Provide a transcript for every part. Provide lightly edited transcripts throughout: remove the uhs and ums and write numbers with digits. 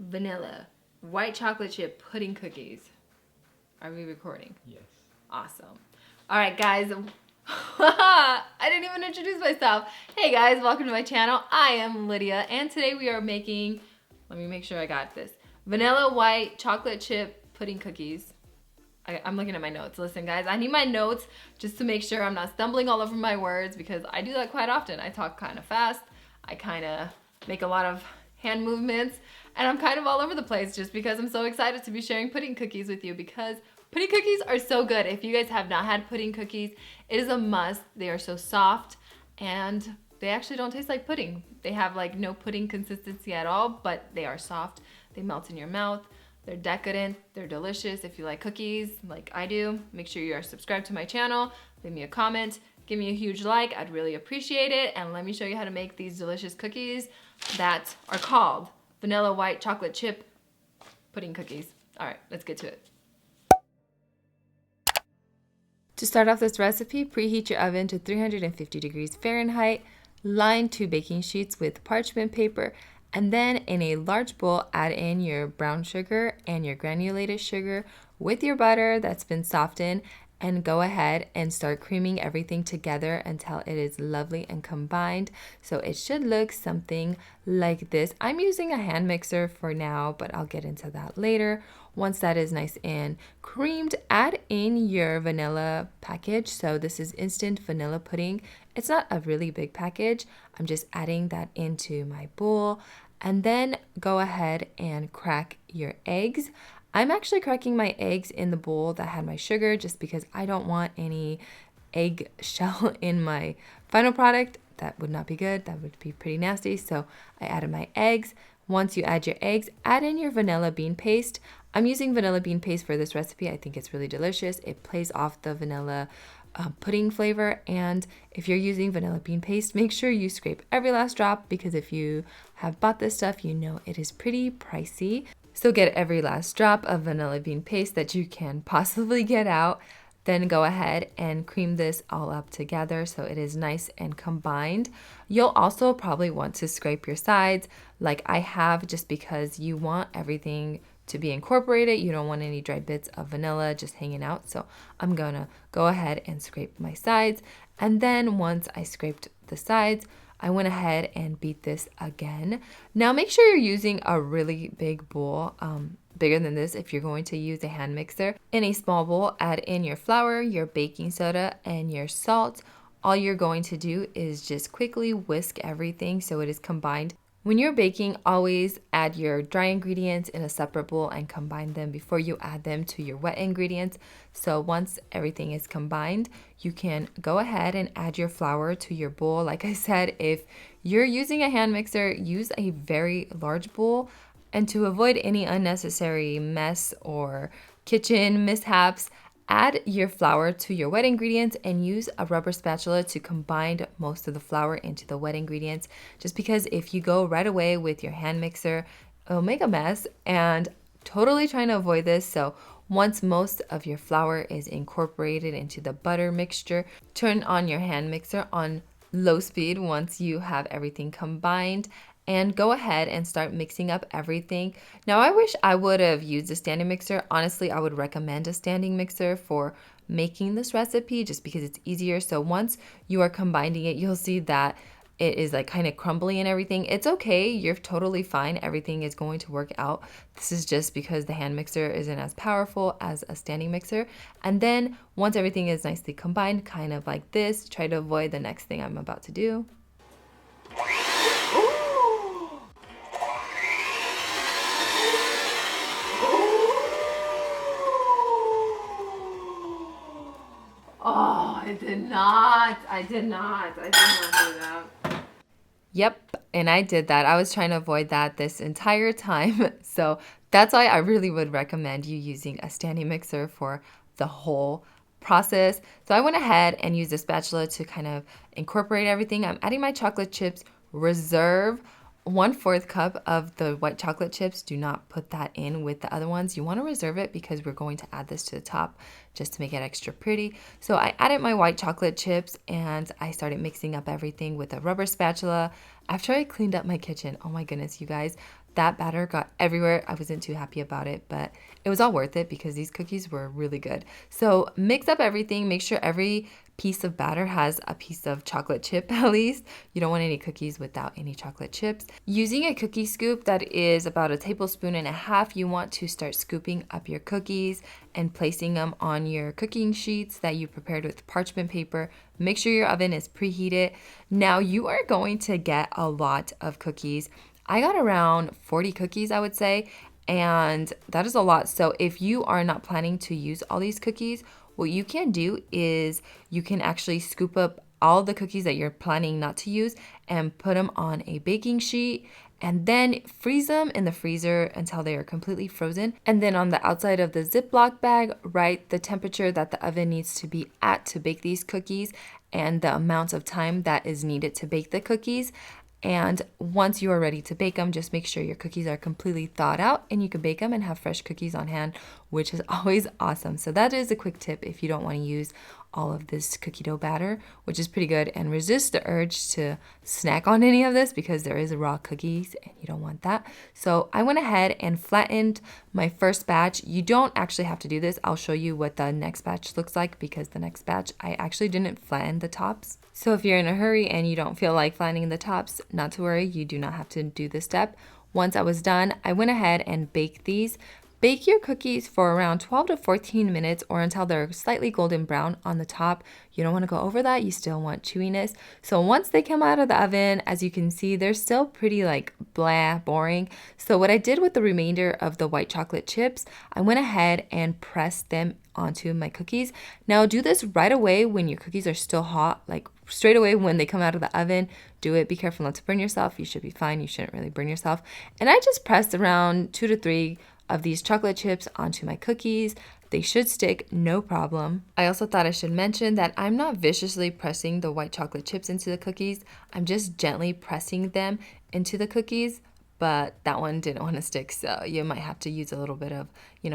vanilla white chocolate chip pudding cookies. Are we recording? Yes. Awesome. All right, guys. I didn't even introduce myself. Hey guys, welcome to my channel. I am Lydia, and today we are making, let me make sure I got this, vanilla white chocolate chip pudding cookies. I'm looking at my notes. Listen, guys, I need my notes just to make sure I'm not stumbling all over my words, because I do that quite often. I talk kind of fast. I kind of make a lot of hand movements, and I'm kind of all over the place just because I'm so excited to be sharing pudding cookies with you, because pudding cookies are so good. If you guys have not had pudding cookies, it is a must. They are so soft, and they actually don't taste like pudding. They have like no pudding consistency at all, but they are soft. They melt in your mouth. They're decadent, they're delicious. If you like cookies like I do, make sure you are subscribed to my channel, leave me a comment, give me a huge like, I'd really appreciate it. And let me show you how to make these delicious cookies that are called vanilla white chocolate chip pudding cookies. All right, let's get to it. To start off this recipe, preheat your oven to 350 degrees Fahrenheit, line 2 baking sheets with parchment paper, and then in a large bowl, add in your brown sugar and your granulated sugar with your butter that's been softened, and go ahead and start creaming everything together until it is lovely and combined. So it should look something like this. I'm using a hand mixer for now, but I'll get into that later. Once that is nice and creamed, add in your vanilla package. So this is instant vanilla pudding. It's not a really big package. I'm just adding that into my bowl. And then go ahead and crack your eggs. I'm actually cracking my eggs in the bowl that had my sugar just because I don't want any egg shell in my final product. That would not be good. That would be pretty nasty. So I added my eggs. Once you add your eggs, add in your vanilla bean paste. I'm using vanilla bean paste for this recipe. I think it's really delicious. It plays off the vanilla pudding flavor. And if you're using vanilla bean paste, make sure you scrape every last drop, because if you have bought this stuff, you know it is pretty pricey. So get every last drop of vanilla bean paste that you can possibly get out. Then go ahead and cream this all up together so it is nice and combined. You'll also probably want to scrape your sides like I have, just because you want everything to be incorporated. You don't want any dry bits of vanilla just hanging out. So I'm gonna go ahead and scrape my sides. And then once I scraped the sides, I went ahead and beat this again. Now make sure you're using a really big bowl, bigger than this if you're going to use a hand mixer. In a small bowl, add in your flour, your baking soda, and your salt. All you're going to do is just quickly whisk everything so it is combined. When you're baking, always add your dry ingredients in a separate bowl and combine them before you add them to your wet ingredients. So once everything is combined, you can go ahead and add your flour to your bowl. Like I said, if you're using a hand mixer, use a very large bowl. And to avoid any unnecessary mess or kitchen mishaps, add your flour to your wet ingredients and use a rubber spatula to combine most of the flour into the wet ingredients, just because if you go right away with your hand mixer, it'll make a mess, and totally trying to avoid this. So once most of your flour is incorporated into the butter mixture, turn on your hand mixer on low speed once you have everything combined, and go ahead and start mixing up everything. Now, I wish I would have used a standing mixer. Honestly, I would recommend a standing mixer for making this recipe just because it's easier. So once you are combining it, you'll see that it is like kind of crumbly and everything. It's okay. You're totally fine. Everything is going to work out. This is just because the hand mixer isn't as powerful as a standing mixer. And then once everything is nicely combined, kind of like this, try to avoid the next thing I'm about to do. Oh, I did not do that. Yep, and I did that. I was trying to avoid that this entire time. So that's why I really would recommend you using a standing mixer for the whole process. So I went ahead and used a spatula to kind of incorporate everything. I'm adding my chocolate chips. Reserve 1/4 cup of the white chocolate chips. Do not put that in with the other ones. You want to reserve it because we're going to add this to the top just to make it extra pretty. So I added my white chocolate chips and I started mixing up everything with a rubber spatula. After I cleaned up my kitchen, oh my goodness, you guys, that batter got everywhere. I wasn't too happy about it, but it was all worth it because these cookies were really good. So mix up everything. Make sure every piece of batter has a piece of chocolate chip at least. You don't want any cookies without any chocolate chips. Using a cookie scoop that is about 1.5 tablespoons, you want to start scooping up your cookies and placing them on your cooking sheets that you prepared with parchment paper. Make sure your oven is preheated. Now you are going to get a lot of cookies. I got around 40 cookies, I would say, and that is a lot. So if you are not planning to use all these cookies, what you can do is you can actually scoop up all the cookies that you're planning not to use and put them on a baking sheet and then freeze them in the freezer until they are completely frozen. And then on the outside of the Ziploc bag, write the temperature that the oven needs to be at to bake these cookies and the amount of time that is needed to bake the cookies. And once you are ready to bake them, just make sure your cookies are completely thawed out and you can bake them and have fresh cookies on hand, which is always awesome. So that is a quick tip if you don't want to use all of this cookie dough batter, which is pretty good. And resist the urge to snack on any of this because there is raw cookies and you don't want that. So I went ahead and flattened my first batch. You don't actually have to do this. I'll show you what the next batch looks like because the next batch I actually didn't flatten the tops. So if you're in a hurry and you don't feel like flattening the tops, not to worry, you do not have to do this step. Once I was done, I went ahead and baked these. Bake your cookies for around 12 to 14 minutes or until they're slightly golden brown on the top. You don't want to go over that. You still want chewiness. So once they come out of the oven, as you can see, they're still pretty like blah, boring. So what I did with the remainder of the white chocolate chips, I went ahead and pressed them onto my cookies. Now do this right away when your cookies are still hot, like straight away when they come out of the oven. Do it. Be careful not to burn yourself. You should be fine. You shouldn't really burn yourself. And I just pressed around 2 to 3 of these chocolate chips onto my cookies. They should stick, no problem. I also thought I should mention that I'm not viciously pressing the white chocolate chips into the cookies. I'm just gently pressing them into the cookies, but that one didn't want to stick, so you might have to use a little bit of,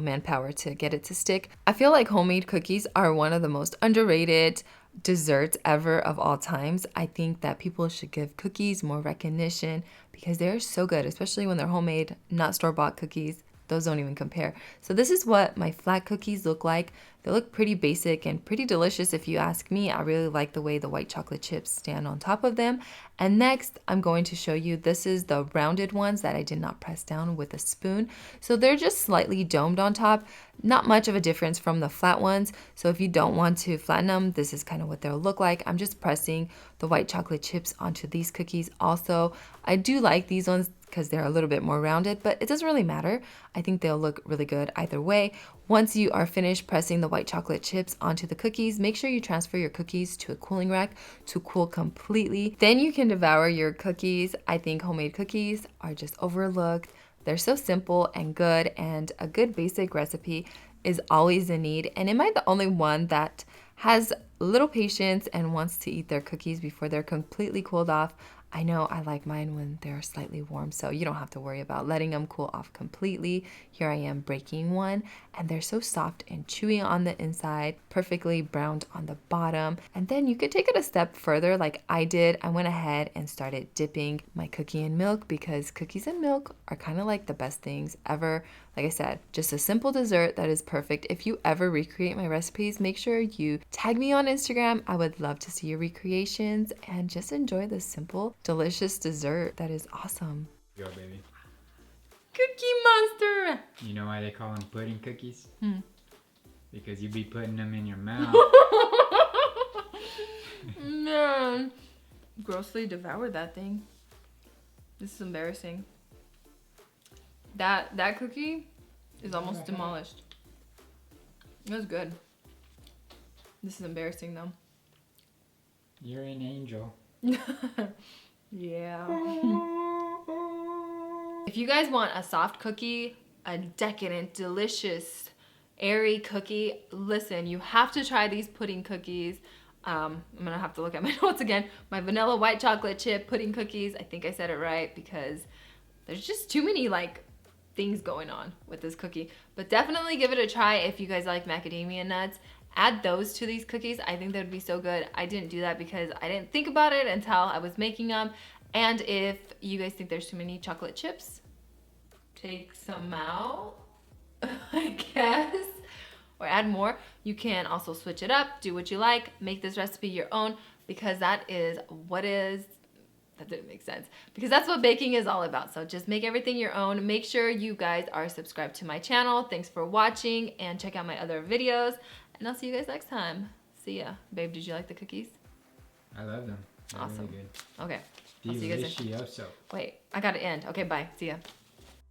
manpower to get it to stick. I feel like homemade cookies are one of the most underrated desserts ever of all times. I think that people should give cookies more recognition because they're so good, especially when they're homemade, not store-bought cookies. Those don't even compare. So this is what my flat cookies look like. They look pretty basic and pretty delicious if you ask me. I really like the way the white chocolate chips stand on top of them. And next, I'm going to show you, this is the rounded ones that I did not press down with a spoon. So they're just slightly domed on top. Not much of a difference from the flat ones. So if you don't want to flatten them, this is kind of what they'll look like. I'm just pressing the white chocolate chips onto these cookies. Also, I do like these ones because they're a little bit more rounded, but it doesn't really matter. I think they'll look really good either way. Once you are finished pressing the white chocolate chips onto the cookies, make sure you transfer your cookies to a cooling rack to cool completely. Then you can devour your cookies. I think homemade cookies are just overlooked. They're so simple and good, and a good basic recipe is always in need. And am I the only one that has little patience and wants to eat their cookies before they're completely cooled off? I know I like mine when they're slightly warm, so you don't have to worry about letting them cool off completely. Here I am breaking one, and they're so soft and chewy on the inside, perfectly browned on the bottom. And then you could take it a step further like I did. I went ahead and started dipping my cookie in milk because cookies and milk are kind of like the best things ever. Like I said, just a simple dessert that is perfect. If you ever recreate my recipes, make sure you tag me on Instagram. I would love to see your recreations and just enjoy this simple, delicious dessert that is awesome. Yo, baby. Cookie Monster! You know why they call them pudding cookies? Because you be putting them in your mouth. Man, grossly devoured that thing. This is embarrassing. That cookie is almost demolished. It was good. This is embarrassing though. You're an angel. Yeah. If you guys want a soft cookie, a decadent, delicious, airy cookie, listen, you have to try these pudding cookies. I'm gonna have to look at my notes again. My vanilla white chocolate chip pudding cookies. I think I said it right because there's just too many things going on with this cookie. But definitely give it a try if you guys like macadamia nuts. Add those to these cookies. I think that would be so good. I didn't do that because I didn't think about it until I was making them. And if you guys think there's too many chocolate chips, take some out, I guess, or add more. You can also switch it up, do what you like, make this recipe your own, because that didn't make sense, because that's what baking is all about. So just make everything your own. Make sure you guys are subscribed to my channel. Thanks for watching, and check out my other videos, and I'll see you guys next time. See ya. Babe, did you like the cookies? I love them. They're Awesome. really good. Okay. I'll see you guys next time. Delicioso. Wait, I gotta end. Okay, bye. See ya.